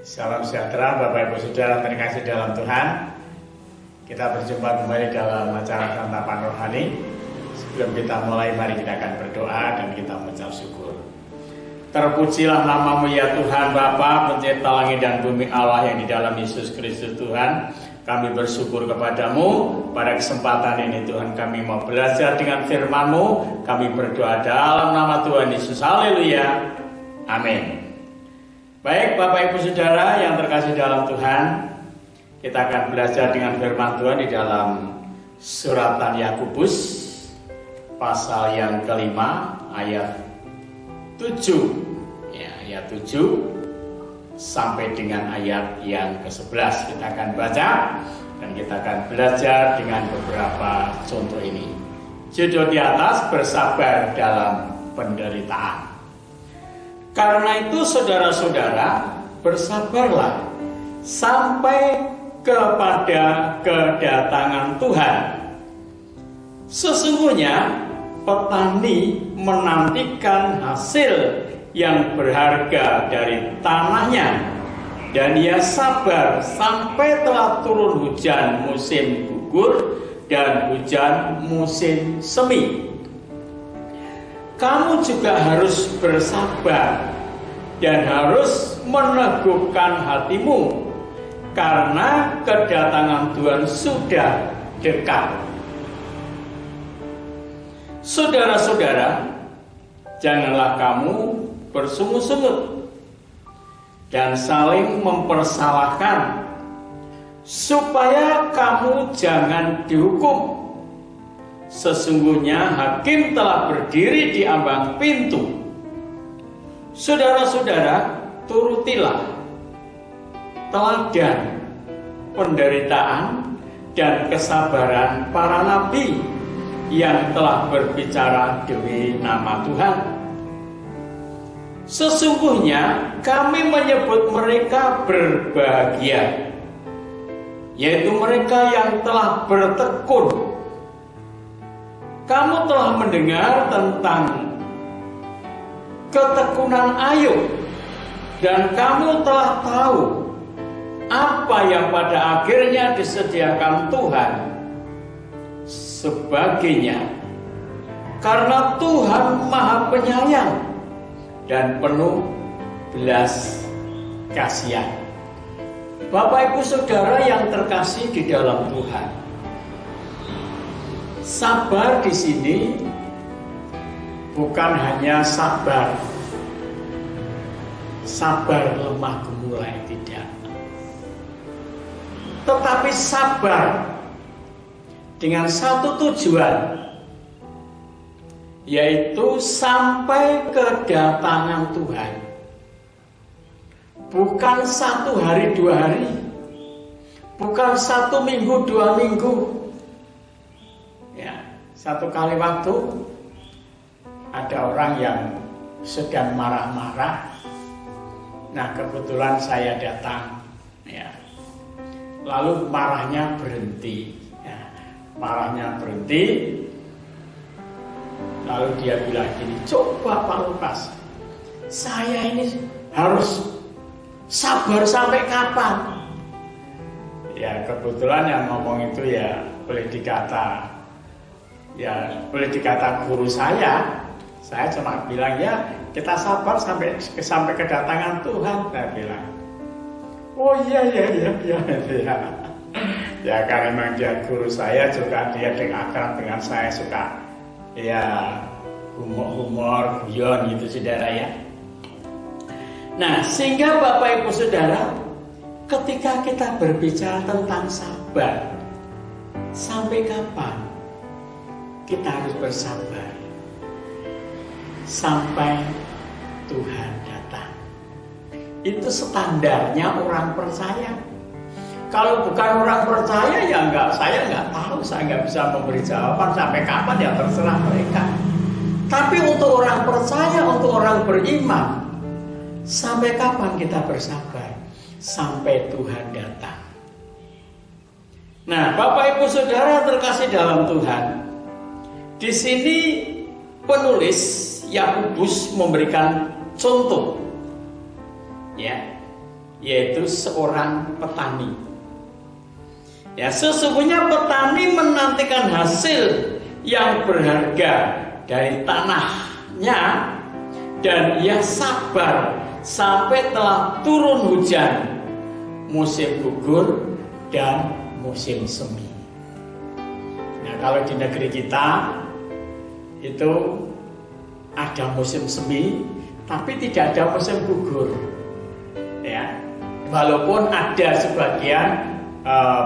Salam sejahtera Bapak Ibu Saudara terkasih dalam Tuhan. Kita berjumpa kembali dalam acara santapan rohani. Sebelum kita mulai, mari kita akan berdoa dan kita mengucap syukur. Terpujilah namamu ya Tuhan Bapa, pencipta langit dan bumi, Allah yang di dalam Yesus Kristus Tuhan. Kami bersyukur kepadamu. Pada kesempatan ini Tuhan, kami mau belajar dengan firman-Mu. Kami berdoa dalam nama Tuhan Yesus. Haleluya. Amin. Baik Bapak Ibu Saudara yang terkasih dalam Tuhan, kita akan belajar dengan firman Tuhan di dalam suratan Yakobus pasal yang kelima ayat 7 ya, ayat 7 sampai dengan ayat yang ke-11. Kita akan baca dan kita akan belajar dengan beberapa contoh ini. Judul di atas, bersabar dalam penderitaan. Karena itu saudara-saudara, bersabarlah sampai kepada kedatangan Tuhan. Sesungguhnya petani menantikan hasil yang berharga dari tanahnya, dan ia sabar sampai telah turun hujan musim gugur dan hujan musim semi. Kamu juga harus bersabar dan harus meneguhkan hatimu, karena kedatangan Tuhan sudah dekat. Saudara-saudara, janganlah kamu bersungut-sungut dan saling mempersalahkan, supaya kamu jangan dihukum. Sesungguhnya hakim telah berdiri di ambang pintu. Saudara-saudara, turutilah teladan penderitaan dan kesabaran para nabi yang telah berbicara demi nama Tuhan. Sesungguhnya kami menyebut mereka berbahagia, yaitu mereka yang telah bertekun. Kamu telah mendengar tentang ketekunan Ayub, dan kamu telah tahu apa yang pada akhirnya disediakan Tuhan sebagainya. Karena Tuhan Maha Penyayang dan penuh belas kasihan. Bapak Ibu Saudara yang terkasih di dalam Tuhan, sabar di sini bukan hanya sabar lemah gemulai, tidak. Tetapi sabar dengan satu tujuan, yaitu sampai kedatangan Tuhan. Bukan 1 hari 2 hari, bukan 1 minggu 2 minggu. Satu kali waktu ada orang yang sedang marah-marah. Nah, kebetulan saya datang, ya. Lalu marahnya berhenti, ya. Marahnya berhenti. Lalu dia bilang gini, coba Pak Lukas, saya ini harus sabar sampai kapan? Ya, kebetulan yang ngomong itu ya boleh dikata guru saya. Saya cuma bilang ya kita sabar sampai kedatangan Tuhan. Saya bilang, oh iya. Ya karena memang dia guru saya, juga dia akrab dengan saya, suka ya humor guyon gitu saudara ya. Nah, sehingga Bapak Ibu Saudara, ketika kita berbicara tentang sabar, sampai kapan kita harus bersabar? Sampai Tuhan datang. Itu standarnya orang percaya. Kalau bukan orang percaya ya saya nggak tahu, saya nggak bisa memberi jawaban sampai kapan, ya terserah mereka. Tapi untuk orang percaya, untuk orang beriman, sampai kapan kita bersabar? Sampai Tuhan datang. Nah, Bapak Ibu Saudara terkasih dalam Tuhan, di sini penulis Yakobus memberikan contoh, ya, yaitu seorang petani. Ya, sesungguhnya petani menantikan hasil yang berharga dari tanahnya, dan ia sabar sampai telah turun hujan, musim gugur dan musim semi. Nah, kalau di negeri kita itu ada musim semi, tapi tidak ada musim gugur. Ya, walaupun ada sebagian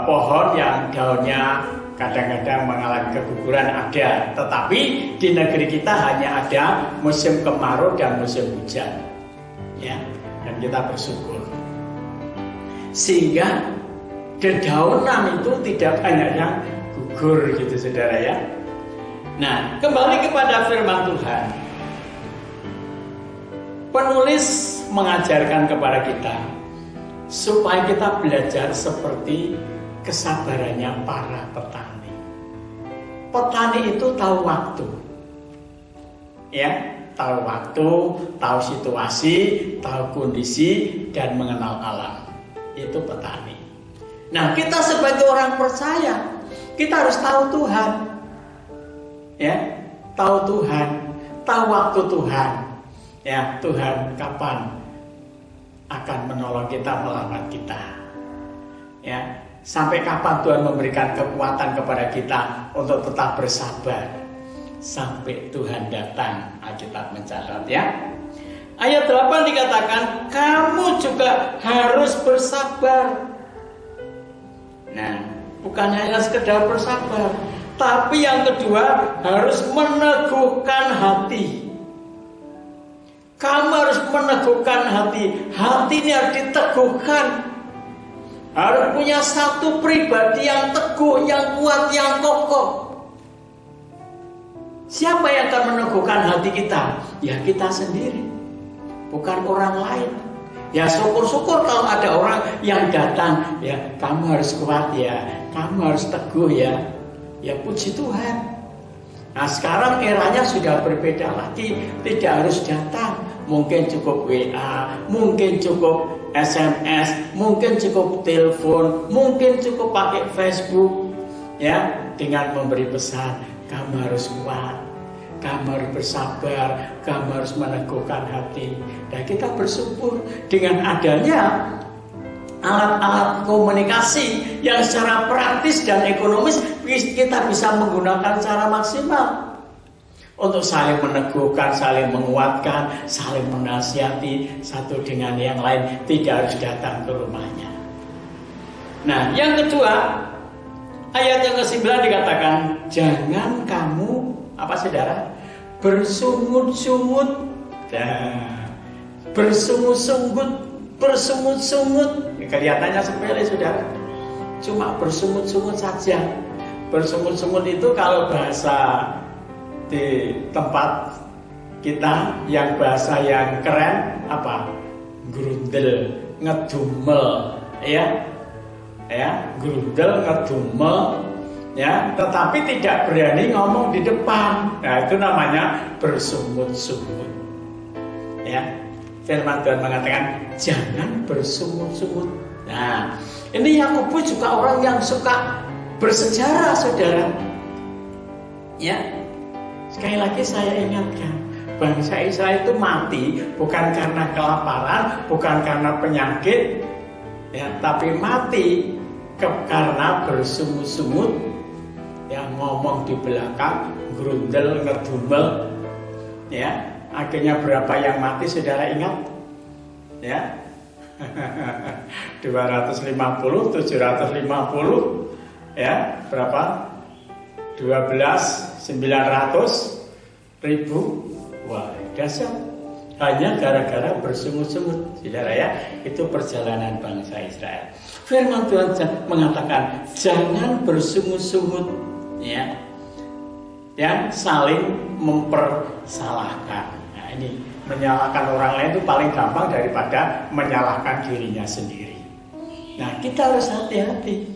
pohon yang daunnya kadang-kadang mengalami keguguran ada, tetapi di negeri kita hanya ada musim kemarau dan musim hujan. Ya, dan kita bersyukur. Sehingga dedaunan itu tidak banyak yang gugur gitu saudara ya. Nah, kembali kepada firman Tuhan. Penulis mengajarkan kepada kita supaya kita belajar seperti kesabarannya para petani. Petani itu tahu waktu. Ya, tahu waktu, tahu situasi, tahu kondisi, dan mengenal alam. Itu petani. Nah, kita sebagai orang percaya, kita harus tahu Tuhan. Ya, tahu Tuhan, tahu waktu Tuhan. Ya, Tuhan kapan akan menolong kita, melamar kita. Ya, sampai kapan Tuhan memberikan kekuatan kepada kita untuk tetap bersabar sampai Tuhan datang. Alkitab mencatat ya. Ayat 8 dikatakan, kamu juga harus bersabar. Nah, bukan hanya sekedar bersabar, tapi yang kedua harus meneguhkan hati. Kamu harus meneguhkan hati. Hati ini harus diteguhkan. Harus punya satu pribadi yang teguh, yang kuat, yang kokoh. Siapa yang akan meneguhkan hati kita? Ya kita sendiri, bukan orang lain. Ya syukur-syukur kalau ada orang yang datang, ya kamu harus kuat ya, kamu harus teguh ya. Ya puji Tuhan. Nah sekarang eranya sudah berbeda lagi, tidak harus datang. Mungkin cukup WA, mungkin cukup SMS, mungkin cukup telepon, mungkin cukup pakai Facebook. Ya, dengan memberi pesan, kamu harus kuat, kamu harus bersabar, kamu harus meneguhkan hati. Dan kita bersyukur dengan adanya alat-alat komunikasi yang secara praktis dan ekonomis kita bisa menggunakan secara maksimal untuk saling meneguhkan, saling menguatkan, saling menasihati satu dengan yang lain, tidak harus datang ke rumahnya. Nah, yang kedua, ayat yang ke-9 dikatakan, jangan kamu apa saudara? Bersungut-sungut. Nah, bersungut-sungut. Kelihatannya sepele saudara. Cuma bersungut-sungut saja. Bersungut-sungut itu kalau bahasa di tempat kita yang bahasa yang keren apa? Grundel, ngedumel, ya, grundel, ngedumel, ya. Tetapi tidak berani ngomong di depan. Nah itu namanya bersungut-sungut. Ya, firman Tuhan mengatakan jangan bersungut-sungut. Nah, ini Yakobus juga orang yang suka bersejarah, saudara. Ya. Sekali lagi saya ingatkan, bangsa Israel itu mati bukan karena kelaparan, bukan karena penyakit, ya, tapi mati karena bersungut-sungut, yang ngomong di belakang, grundel, ngedumel, ya. Akhirnya berapa yang mati, saudara ingat? Ya, 250, 750, ya, berapa? 12.900.000. Wah, dahsyat. Hanya gara-gara bersungut-sungut, saudara ya. Itu perjalanan bangsa Israel. Firman Tuhan mengatakan jangan bersungut-sungut, ya, dan saling mempersalahkan. Nah, ini menyalahkan orang lain itu paling gampang daripada menyalahkan dirinya sendiri. Nah, kita harus hati-hati,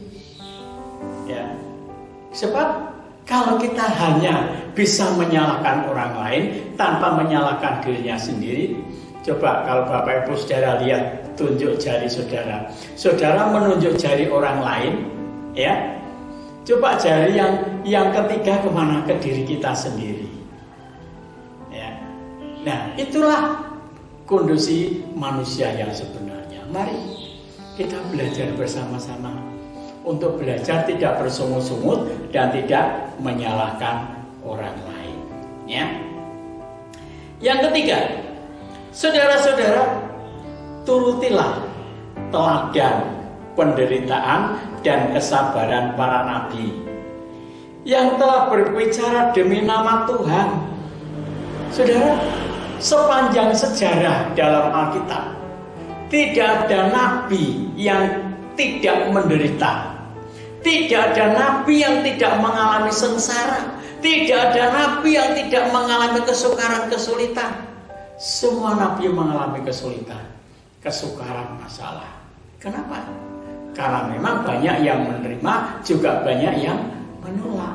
ya, sebab kalau kita hanya bisa menyalahkan orang lain tanpa menyalahkan dirinya sendiri, coba kalau Bapak Ibu saudara lihat tunjuk jari saudara. Saudara menunjuk jari orang lain, ya. Coba jari yang ketiga kemana? Ke diri kita sendiri. Ya. Nah, itulah kondisi manusia yang sebenarnya. Mari kita belajar bersama-sama untuk belajar tidak bersungut-sungut dan tidak menyalahkan orang lain. Ya. Yang ketiga, saudara-saudara, turutilah teladan penderitaan dan kesabaran para nabi yang telah berbicara demi nama Tuhan. Saudara, sepanjang sejarah dalam Alkitab tidak ada nabi yang tidak menderita. Tidak ada nabi yang tidak mengalami sengsara. Tidak ada nabi yang tidak mengalami kesukaran, kesulitan. Semua nabi mengalami kesulitan, kesukaran, masalah. Kenapa? Karena memang banyak yang menerima, juga banyak yang menolak.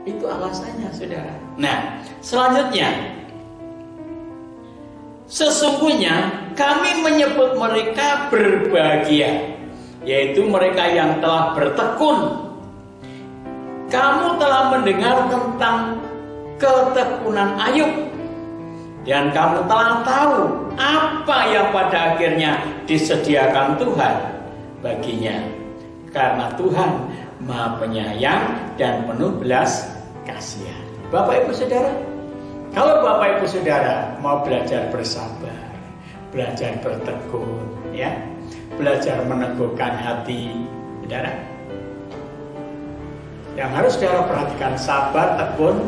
Itu alasannya, saudara. Nah, selanjutnya, sesungguhnya kami menyebut mereka berbahagia, yaitu mereka yang telah bertekun. Kamu telah mendengar tentang ketekunan Ayub, dan kamu telah tahu apa yang pada akhirnya disediakan Tuhan baginya. Karena Tuhan Maha Penyayang dan penuh belas kasihan. Bapak Ibu Saudara, kalau Bapak Ibu Saudara mau belajar bersabar, belajar bertekun, ya, belajar meneguhkan hati, saudara, yang harus saudara perhatikan, sabar, tekun,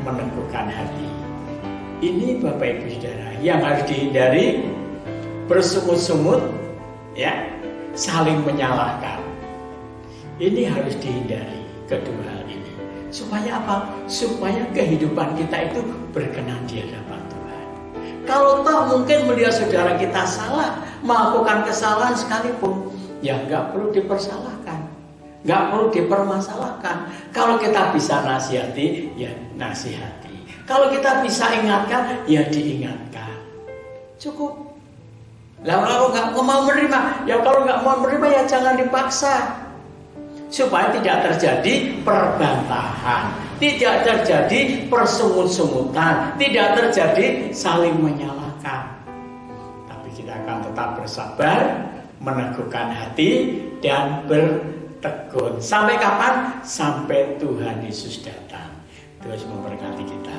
meneguhkan hati. Ini Bapak Ibu Saudara yang harus dihindari, bersungut-sungut, ya, saling menyalahkan. Ini harus dihindari kedua hal ini. Supaya apa? Supaya kehidupan kita itu berkenan di hadapan Tuhan. Kalau toh mungkin melihat saudara kita salah, melakukan kesalahan sekalipun, ya nggak perlu dipersalahkan, nggak perlu dipermasalahkan. Kalau kita bisa nasihati, ya nasihati. Kalau kita bisa ingatkan, ya diingatkan. Cukup. Lah kalau nggak mau menerima, ya kalau nggak mau menerima ya jangan dipaksa. Supaya tidak terjadi perbantahan, tidak terjadi persungut-sungutan, tidak terjadi saling menyalahkan. Tapi kita akan tetap bersabar, meneguhkan hati, dan bertekun. Sampai kapan? Sampai Tuhan Yesus datang. Tuhan memberkati kita.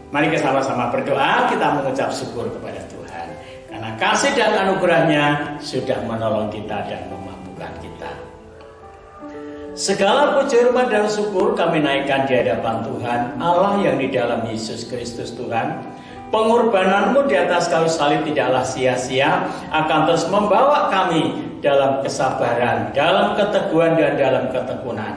Mari kita sama-sama berdoa, kita mengucap syukur kepada Tuhan. Karena kasih dan anugerahnya sudah menolong kita dan memampukan kita. Segala puji hormat dan syukur kami naikkan di hadapan Tuhan Allah yang di dalam Yesus Kristus Tuhan. Pengorbananmu di atas kayu salib tidaklah sia-sia, akan terus membawa kami dalam kesabaran, dalam keteguhan dan dalam ketekunan.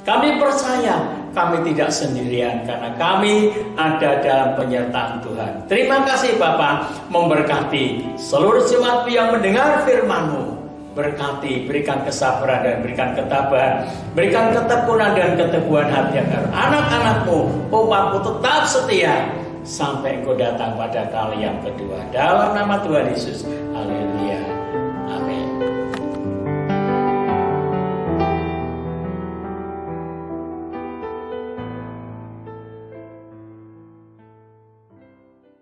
Kami percaya kami tidak sendirian karena kami ada dalam penyertaan Tuhan. Terima kasih Bapa, memberkati seluruh jemaat yang mendengar firman-Mu. Berkati, berikan kesabaran dan berikan ketabahan, berikan ketekunan dan keteguhan hati agar anak-anak-Mu, umat-Mu tetap setia sampai Engkau datang pada kali yang kedua. Dalam nama Tuhan Yesus, haleluya.